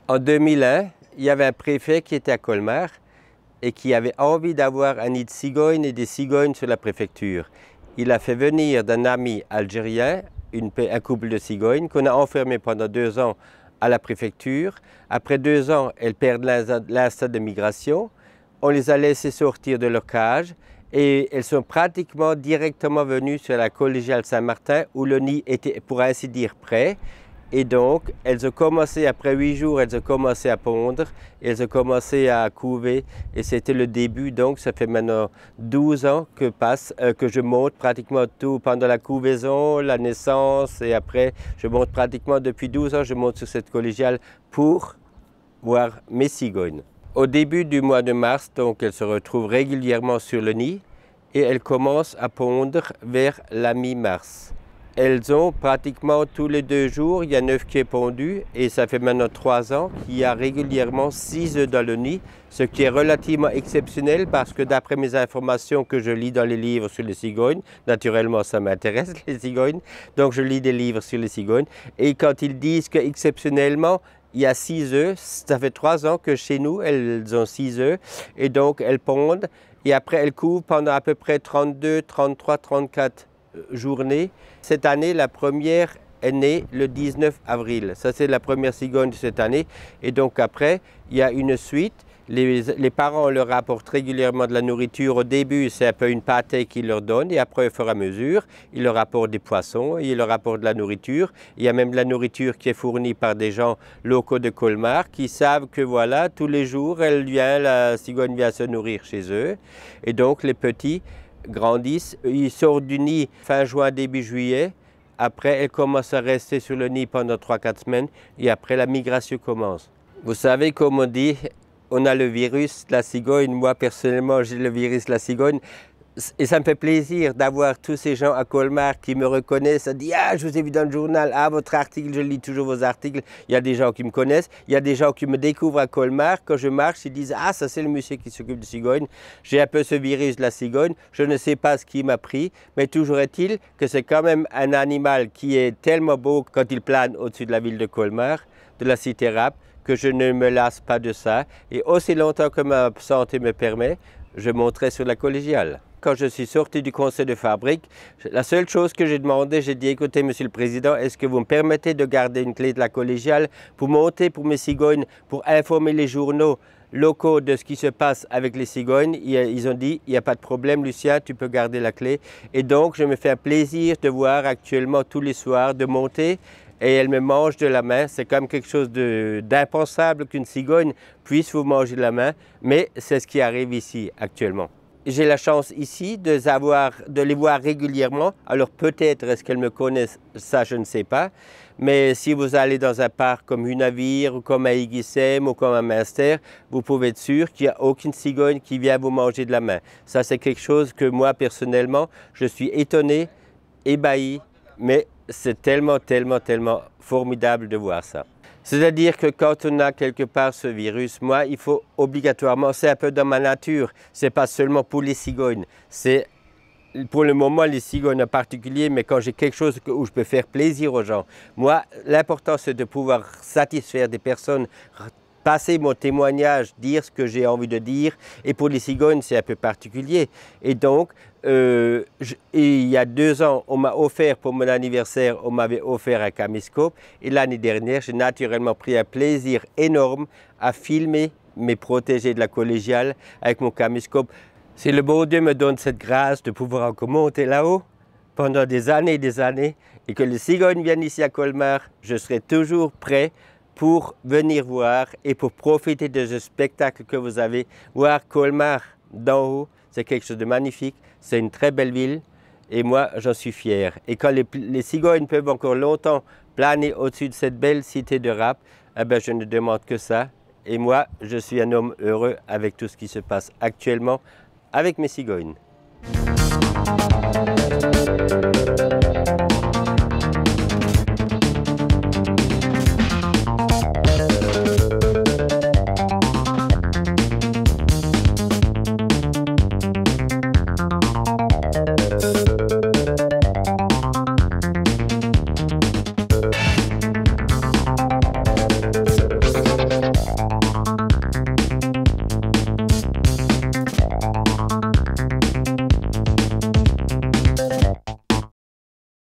En 2001, il y avait un préfet qui était à Colmar et qui avait envie d'avoir un nid de cigognes et des cigognes sur la préfecture. Il a fait venir d'un ami algérien un couple de cigognes qu'on a enfermé pendant 2 ans à la préfecture. Après 2 ans, elles perdent l'instinct de migration. On les a laissées sortir de leur cage et elles sont pratiquement directement venues sur la collégiale Saint-Martin où le nid était, pour ainsi dire, prêt. Et donc, elles ont commencé, après 8 jours, elles ont commencé à pondre, elles ont commencé à couver, et c'était le début, donc ça fait maintenant 12 ans que je monte pratiquement tout pendant la couvaison, la naissance, et après, je monte pratiquement depuis 12 ans, je monte sur cette collégiale pour voir mes cigognes. Au début du mois de mars, donc, elles se retrouvent régulièrement sur le nid, et elles commencent à pondre vers la mi-mars. Elles ont pratiquement tous les 2 jours, il y a 9 qui est pondu et ça fait maintenant 3 ans qu'il y a régulièrement 6 œufs dans le nid, ce qui est relativement exceptionnel parce que d'après mes informations que je lis dans les livres sur les cigognes, naturellement ça m'intéresse les cigognes, donc je lis des livres sur les cigognes et quand ils disent qu'exceptionnellement il y a 6 œufs, ça fait 3 ans que chez nous elles ont 6 œufs et donc elles pondent et après elles couvrent pendant à peu près 32, 33, 34 journée. Cette année, la première est née le 19 avril. Ça, c'est la première cigogne de cette année. Et donc après, il y a une suite. Les parents leur apportent régulièrement de la nourriture. Au début, c'est un peu une pâtée qu'ils leur donnent. Et après, au fur et à mesure, ils leur apportent des poissons et ils leur apportent de la nourriture. Il y a même de la nourriture qui est fournie par des gens locaux de Colmar qui savent que voilà, tous les jours, la cigogne vient se nourrir chez eux. Et donc, les petits grandissent, ils sortent du nid fin juin, début juillet. Après, elles commencent à rester sur le nid pendant 3-4 semaines et après la migration commence. Vous savez, comme on dit, on a le virus de la cigogne. Moi, personnellement, j'ai le virus de la cigogne. Et ça me fait plaisir d'avoir tous ces gens à Colmar qui me reconnaissent, disent « Ah, je vous ai vu dans le journal, ah, votre article, je lis toujours vos articles. » Il y a des gens qui me connaissent, il y a des gens qui me découvrent à Colmar. Quand je marche, ils disent « Ah, ça c'est le monsieur qui s'occupe de cigogne. » J'ai un peu ce virus de la cigogne, je ne sais pas ce qui m'a pris, mais toujours est-il que c'est quand même un animal qui est tellement beau quand il plane au-dessus de la ville de Colmar, de la cité Rapp, que je ne me lasse pas de ça. Et aussi longtemps que ma santé me permet, je monterai sur la collégiale. Quand je suis sorti du conseil de fabrique, la seule chose que j'ai demandé, j'ai dit, écoutez, Monsieur le Président, est-ce que vous me permettez de garder une clé de la collégiale pour monter pour mes cigognes, pour informer les journaux locaux de ce qui se passe avec les cigognes? Ils ont dit, il n'y a pas de problème, Lucien, tu peux garder la clé. Et donc, je me fais un plaisir de voir actuellement tous les soirs, de monter, et elle me mange de la main. C'est comme quelque chose d'impensable qu'une cigogne puisse vous manger de la main, mais c'est ce qui arrive ici actuellement. J'ai la chance ici de les voir régulièrement. Alors peut-être est-ce qu'elles me connaissent, ça je ne sais pas. Mais si vous allez dans un parc comme Unavir, ou comme à Iguissem, ou comme à Münster, vous pouvez être sûr qu'il n'y a aucune cigogne qui vient vous manger de la main. Ça c'est quelque chose que moi personnellement, je suis étonné, ébahi, mais c'est tellement formidable de voir ça. C'est-à-dire que quand on a quelque part ce virus, moi, il faut obligatoirement, c'est un peu dans ma nature, c'est pas seulement pour les cigognes, c'est pour le moment les cigognes en particulier, mais quand j'ai quelque chose où je peux faire plaisir aux gens, moi, l'important c'est de pouvoir satisfaire des personnes, passer mon témoignage, dire ce que j'ai envie de dire, et pour les cigognes, c'est un peu particulier. Et donc, il y a 2 ans, on m'a offert pour mon anniversaire, on m'avait offert un caméscope, et l'année dernière, j'ai naturellement pris un plaisir énorme à filmer mes protégés de la collégiale avec mon caméscope. Si le bon Dieu me donne cette grâce de pouvoir encore monter là-haut pendant des années, et que les cigognes viennent ici à Colmar, je serai toujours prêt pour venir voir et pour profiter de ce spectacle que vous avez. Voir Colmar d'en haut, c'est quelque chose de magnifique, c'est une très belle ville et moi j'en suis fier. Et quand les cigognes peuvent encore longtemps planer au-dessus de cette belle cité de Rapp, eh ben, je ne demande que ça. Et moi, je suis un homme heureux avec tout ce qui se passe actuellement avec mes cigognes.